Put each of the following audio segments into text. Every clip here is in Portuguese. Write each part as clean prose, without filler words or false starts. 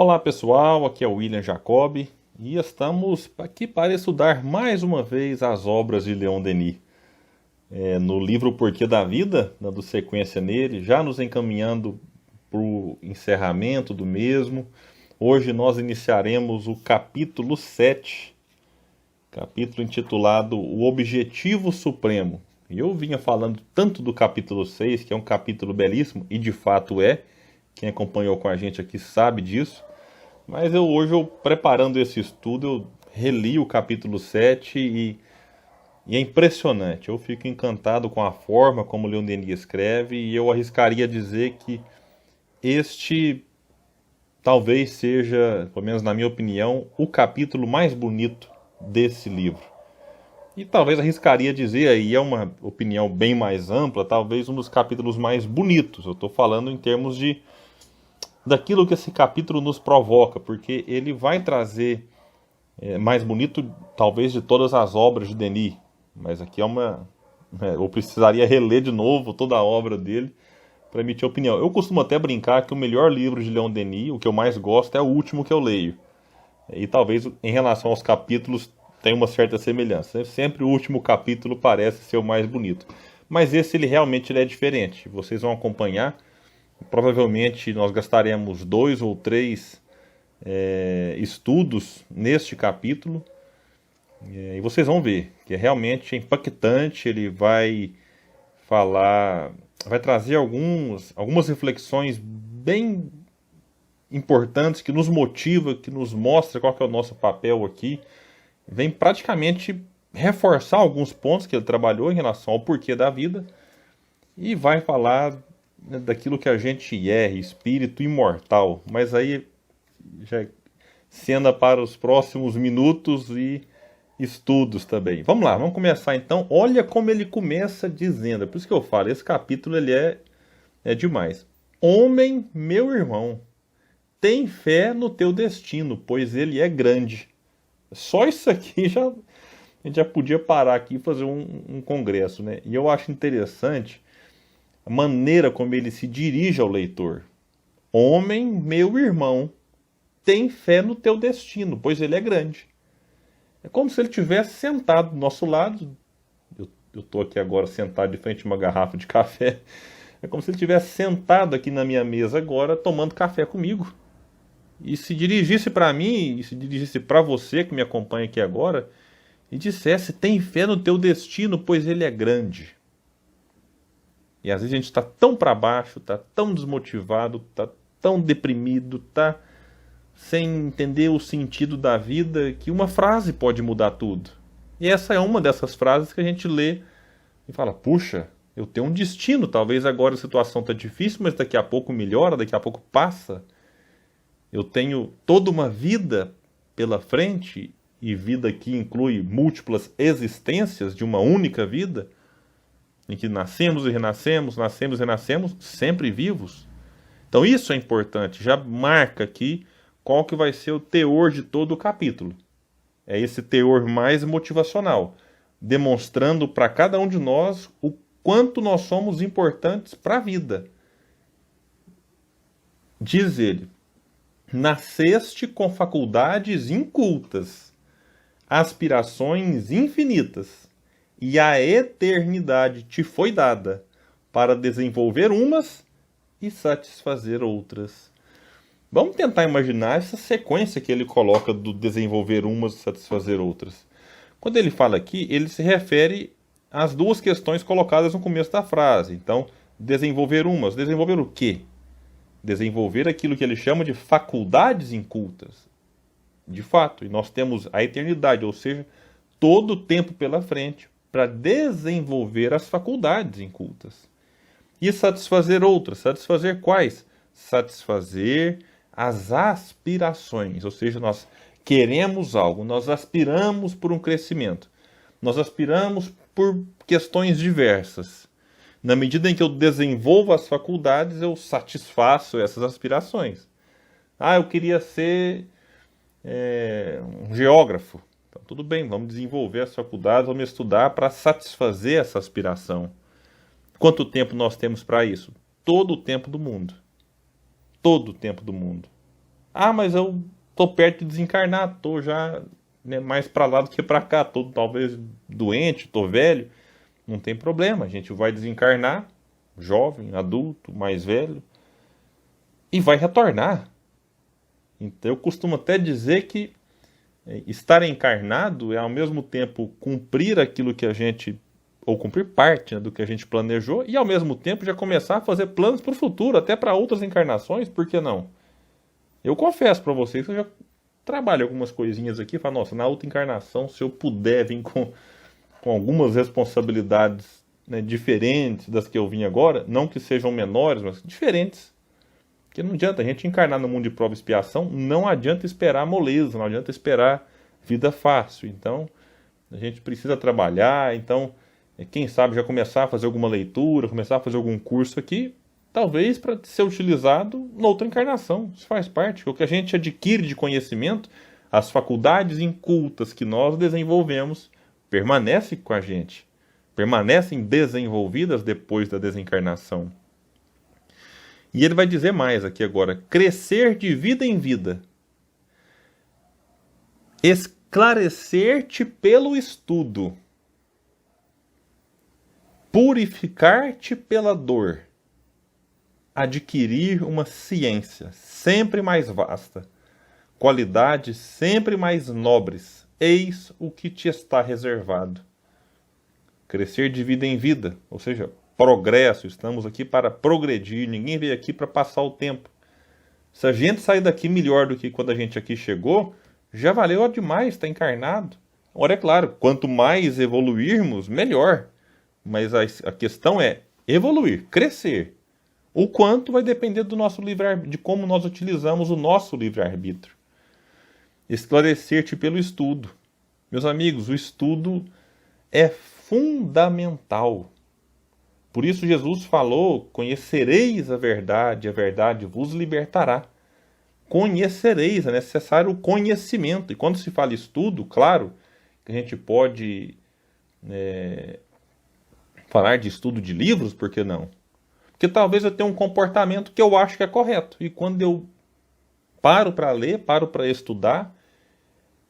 Olá pessoal, aqui é o William Jacob e estamos aqui para estudar mais uma vez as obras de Leon Denis. No livro O Porquê da Vida, dando sequência nele, já nos encaminhando para o encerramento do mesmo. Hoje nós iniciaremos o capítulo 7, capítulo intitulado O Objetivo Supremo. E eu vinha falando tanto do capítulo 6, que é um capítulo belíssimo, e de fato é. Quem acompanhou com a gente aqui sabe disso. Mas hoje, preparando esse estudo, eu reli o capítulo 7 e é impressionante. Eu fico encantado com a forma como Leon Denis escreve e eu arriscaria dizer que este talvez seja, pelo menos na minha opinião, o capítulo mais bonito desse livro. E talvez arriscaria dizer, aí é uma opinião bem mais ampla, talvez um dos capítulos mais bonitos. Eu estou falando em termos daquilo que esse capítulo nos provoca, porque ele vai trazer mais bonito, talvez, de todas as obras de Denis. Mas aqui eu precisaria reler de novo toda a obra dele para emitir opinião. Eu costumo até brincar que o melhor livro de Leon Denis, o que eu mais gosto, é o último que eu leio. E talvez, em relação aos capítulos, tenha uma certa semelhança. Sempre o último capítulo parece ser o mais bonito. Mas esse ele realmente é diferente. Vocês vão acompanhar. Provavelmente nós gastaremos 2 ou 3 estudos neste capítulo e vocês vão ver que é realmente impactante. Ele vai trazer algumas reflexões bem importantes que nos motiva, que nos mostra qual que é o nosso papel aqui. Vem praticamente reforçar alguns pontos que ele trabalhou em relação ao porquê da vida e vai falar daquilo que a gente é, espírito imortal. Mas aí já é cena para os próximos minutos e estudos também. Vamos lá, vamos começar então. Olha como ele começa dizendo, é por isso que eu falo, esse capítulo ele é demais. Homem, meu irmão, tem fé no teu destino, pois ele é grande. Só isso aqui a gente já podia parar aqui e fazer um congresso, né? E eu acho interessante a maneira como ele se dirige ao leitor. Homem, meu irmão, tem fé no teu destino, pois ele é grande. É como se ele tivesse sentado do nosso lado. Eu estou aqui agora sentado de frente a uma garrafa de café. É como se ele tivesse sentado aqui na minha mesa agora, tomando café comigo. E se dirigisse para mim, e se dirigisse para você que me acompanha aqui agora, e dissesse, tem fé no teu destino, pois ele é grande. E às vezes a gente está tão para baixo, está tão desmotivado, está tão deprimido, está sem entender o sentido da vida, que uma frase pode mudar tudo. E essa é uma dessas frases que a gente lê e fala, puxa, eu tenho um destino, talvez agora a situação está difícil, mas daqui a pouco melhora, daqui a pouco passa. Eu tenho toda uma vida pela frente, e vida que inclui múltiplas existências de uma única vida, em que nascemos e renascemos, sempre vivos. Então isso é importante, já marca aqui qual que vai ser o teor de todo o capítulo. É esse teor mais motivacional, demonstrando para cada um de nós o quanto nós somos importantes para a vida. Diz ele, nasceste com faculdades incultas, aspirações infinitas, e a eternidade te foi dada para desenvolver umas e satisfazer outras. Vamos tentar imaginar essa sequência que ele coloca do desenvolver umas e satisfazer outras. Quando ele fala aqui, ele se refere às duas questões colocadas no começo da frase. Então, desenvolver umas. Desenvolver o quê? Desenvolver aquilo que ele chama de faculdades incultas. De fato, e nós temos a eternidade, ou seja, todo o tempo pela frente, para desenvolver as faculdades incultas. E satisfazer outras. Satisfazer quais? Satisfazer as aspirações. Ou seja, nós queremos algo, nós aspiramos por um crescimento. Nós aspiramos por questões diversas. Na medida em que eu desenvolvo as faculdades, eu satisfaço essas aspirações. Eu queria ser um geógrafo. Então, tudo bem, vamos desenvolver as faculdades, vamos estudar para satisfazer essa aspiração. Quanto tempo nós temos para isso? Todo o tempo do mundo. Todo o tempo do mundo. Ah, mas eu tô perto de desencarnar, tô já, né, mais para lá do que para cá, tô talvez doente, tô velho. Não tem problema, a gente vai desencarnar, jovem, adulto, mais velho, e vai retornar. Então eu costumo até dizer que estar encarnado é ao mesmo tempo cumprir aquilo que a gente, ou cumprir parte, né, do que a gente planejou, e ao mesmo tempo já começar a fazer planos para o futuro, até para outras encarnações, por que não? Eu confesso para vocês que eu já trabalho algumas coisinhas aqui, falo, nossa, na outra encarnação, se eu puder vir com algumas responsabilidades, né, diferentes das que eu vim agora, não que sejam menores, mas diferentes. Porque não adianta a gente encarnar no mundo de prova e expiação, não adianta esperar moleza, não adianta esperar vida fácil. Então, a gente precisa trabalhar, então, quem sabe já começar a fazer alguma leitura, começar a fazer algum curso aqui, talvez para ser utilizado noutra encarnação. Isso faz parte. O que a gente adquire de conhecimento, as faculdades incultas que nós desenvolvemos, permanecem com a gente, permanecem desenvolvidas depois da desencarnação. E ele vai dizer mais aqui agora: crescer de vida em vida, esclarecer-te pelo estudo, purificar-te pela dor, adquirir uma ciência sempre mais vasta, qualidades sempre mais nobres, eis o que te está reservado. Crescer de vida em vida, ou seja, progresso, estamos aqui para progredir, ninguém veio aqui para passar o tempo. Se a gente sair daqui melhor do que quando a gente aqui chegou, já valeu demais estar encarnado. Ora, é claro, quanto mais evoluirmos, melhor. Mas a questão é evoluir, crescer. O quanto vai depender do nosso livre-arbítrio, de como nós utilizamos o nosso livre-arbítrio. Esclarecer-te pelo estudo. Meus amigos, o estudo é fundamental. Por isso Jesus falou: conhecereis a verdade vos libertará. Conhecereis, é necessário o conhecimento. E quando se fala estudo, claro, que a gente pode falar de estudo de livros, por que não? Porque talvez eu tenha um comportamento que eu acho que é correto. E quando eu paro para ler, paro para estudar,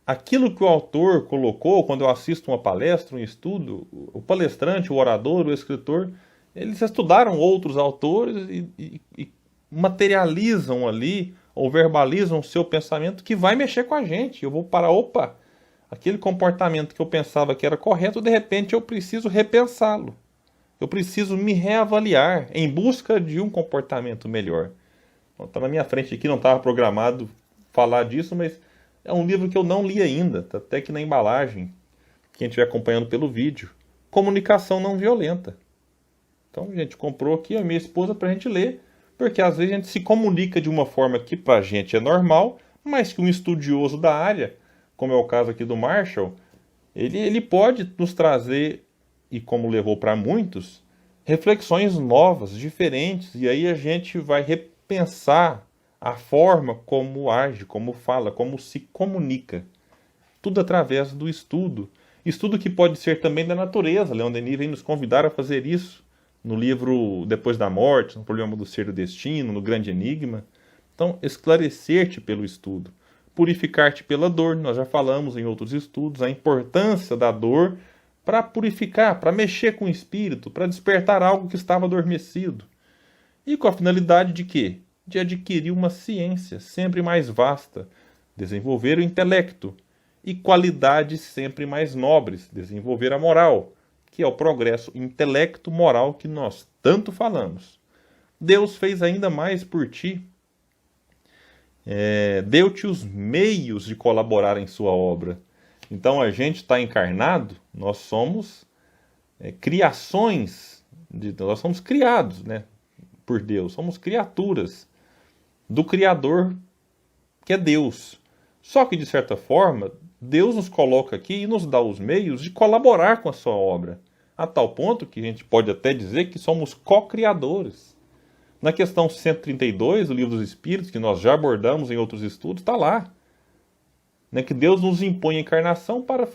aquilo que o autor colocou, quando eu assisto uma palestra, um estudo, o palestrante, o orador, o escritor, eles estudaram outros autores e materializam ali, ou verbalizam o seu pensamento que vai mexer com a gente. Eu vou parar, opa, aquele comportamento que eu pensava que era correto, de repente eu preciso repensá-lo. Eu preciso me reavaliar em busca de um comportamento melhor. Está na minha frente aqui, não estava programado falar disso, mas é um livro que eu não li ainda, está até aqui na embalagem, quem estiver acompanhando pelo vídeo. Comunicação não violenta. Então a gente comprou aqui, a minha esposa, para a gente ler, porque às vezes a gente se comunica de uma forma que para a gente é normal, mas que um estudioso da área, como é o caso aqui do Marshall, ele pode nos trazer, e como levou para muitos, reflexões novas, diferentes, e aí a gente vai repensar a forma como age, como fala, como se comunica. Tudo através do estudo. Estudo que pode ser também da natureza. Leon Denis vem nos convidar a fazer isso no livro Depois da Morte, no Problema do Ser e do Destino, no Grande Enigma. Então, esclarecer-te pelo estudo. Purificar-te pela dor. Nós já falamos em outros estudos a importância da dor para purificar, para mexer com o espírito, para despertar algo que estava adormecido. E com a finalidade de quê? De adquirir uma ciência sempre mais vasta, desenvolver o intelecto e qualidades sempre mais nobres, desenvolver a moral, que é o progresso intelecto-moral que nós tanto falamos. Deus fez ainda mais por ti. Deu-te os meios de colaborar em sua obra. Então a gente está encarnado, nós somos criações, nós somos criados, né, por Deus, somos criaturas do Criador, que é Deus. Só que, de certa forma, Deus nos coloca aqui e nos dá os meios de colaborar com a sua obra, a tal ponto que a gente pode até dizer que somos co-criadores. Na questão 132 do Livro dos Espíritos, que nós já abordamos em outros estudos, está lá, né, que Deus nos impõe a encarnação para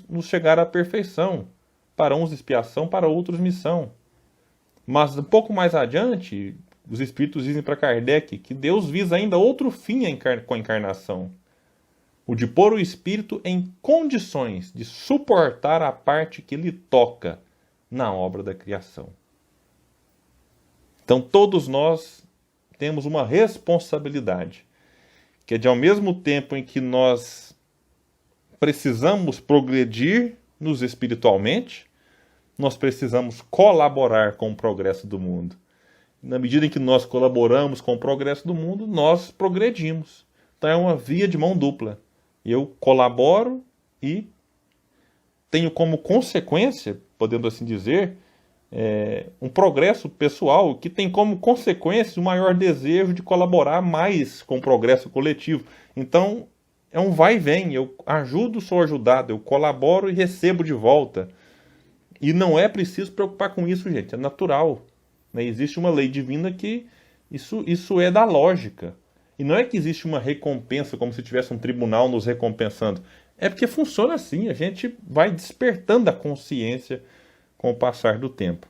nos chegar à perfeição, para uns expiação, para outros missão. Mas um pouco mais adiante, os espíritos dizem para Kardec que Deus visa ainda outro fim com a encarnação. O de pôr o espírito em condições de suportar a parte que lhe toca na obra da criação. Então todos nós temos uma responsabilidade, que é de ao mesmo tempo em que nós precisamos progredir-nos espiritualmente, nós precisamos colaborar com o progresso do mundo. Na medida em que nós colaboramos com o progresso do mundo, nós progredimos. Então é uma via de mão dupla. Eu colaboro e tenho como consequência, podendo assim dizer, um progresso pessoal que tem como consequência o maior desejo de colaborar mais com o progresso coletivo. Então é um vai e vem. Eu ajudo, sou ajudado. Eu colaboro e recebo de volta. E não é preciso preocupar com isso, gente. É natural. Existe uma lei divina que isso é da lógica. E não é que existe uma recompensa, como se tivesse um tribunal nos recompensando. É porque funciona assim. A gente vai despertando a consciência com o passar do tempo.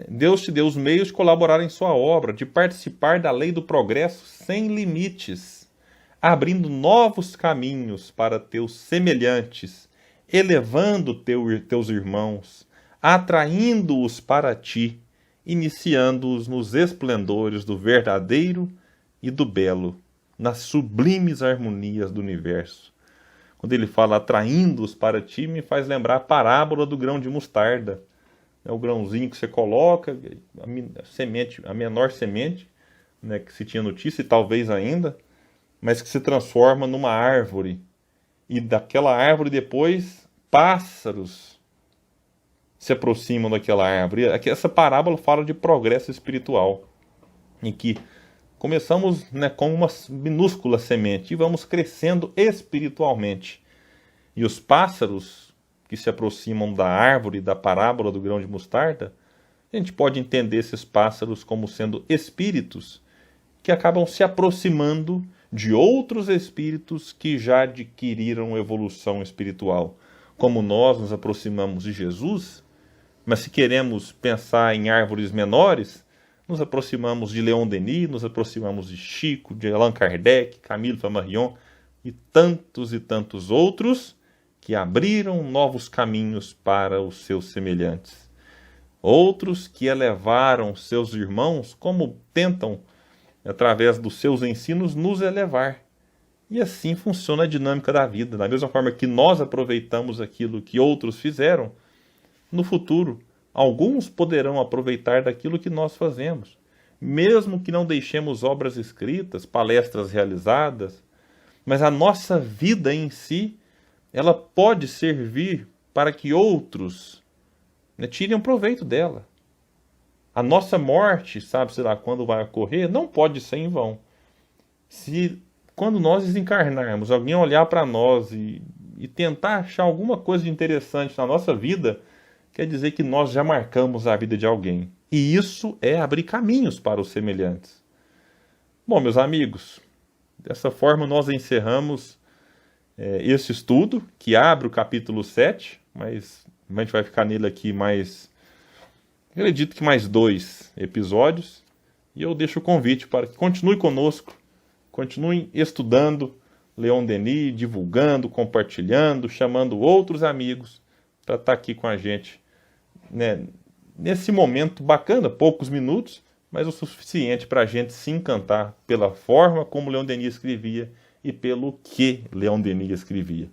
Deus te deu os meios de colaborar em sua obra, de participar da lei do progresso sem limites, abrindo novos caminhos para teus semelhantes, elevando teus irmãos, atraindo-os para ti, iniciando-os nos esplendores do verdadeiro e do belo, nas sublimes harmonias do universo. Quando ele fala atraindo-os para ti, me faz lembrar a parábola do grão de mostarda. É o grãozinho que você coloca, a menor semente, né, que se tinha notícia, e talvez ainda, mas que se transforma numa árvore. E daquela árvore depois, pássaros se aproximam daquela árvore. Essa parábola fala de progresso espiritual, em que começamos, né, com uma minúscula semente e vamos crescendo espiritualmente. E os pássaros que se aproximam da árvore da parábola do grão de mostarda, a gente pode entender esses pássaros como sendo espíritos que acabam se aproximando de outros espíritos que já adquiriram evolução espiritual. Como nós nos aproximamos de Jesus, mas se queremos pensar em árvores menores, nos aproximamos de Leon Denis, nos aproximamos de Chico, de Allan Kardec, Camille Flammarion e tantos outros que abriram novos caminhos para os seus semelhantes. Outros que elevaram seus irmãos, como tentam, através dos seus ensinos, nos elevar. E assim funciona a dinâmica da vida. Da mesma forma que nós aproveitamos aquilo que outros fizeram, no futuro, alguns poderão aproveitar daquilo que nós fazemos. Mesmo que não deixemos obras escritas, palestras realizadas, mas a nossa vida em si, ela pode servir para que outros, né, tirem um proveito dela. A nossa morte, sabe-se lá quando vai ocorrer, não pode ser em vão. Se quando nós desencarnarmos, alguém olhar para nós e tentar achar alguma coisa de interessante na nossa vida, quer dizer que nós já marcamos a vida de alguém. E isso é abrir caminhos para os semelhantes. Bom, meus amigos, dessa forma nós encerramos esse estudo, que abre o capítulo 7, mas a gente vai ficar nele aqui acredito que mais 2 episódios. E eu deixo o convite para que continue conosco, continuem estudando Leon Denis, divulgando, compartilhando, chamando outros amigos para estar aqui com a gente, né, nesse momento bacana, poucos minutos, mas o suficiente para a gente se encantar pela forma como Leon Denis escrevia e pelo que Leon Denis escrevia.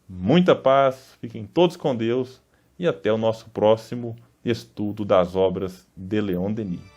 Muita paz, fiquem todos com Deus e até o nosso próximo estudo das obras de Leon Denis.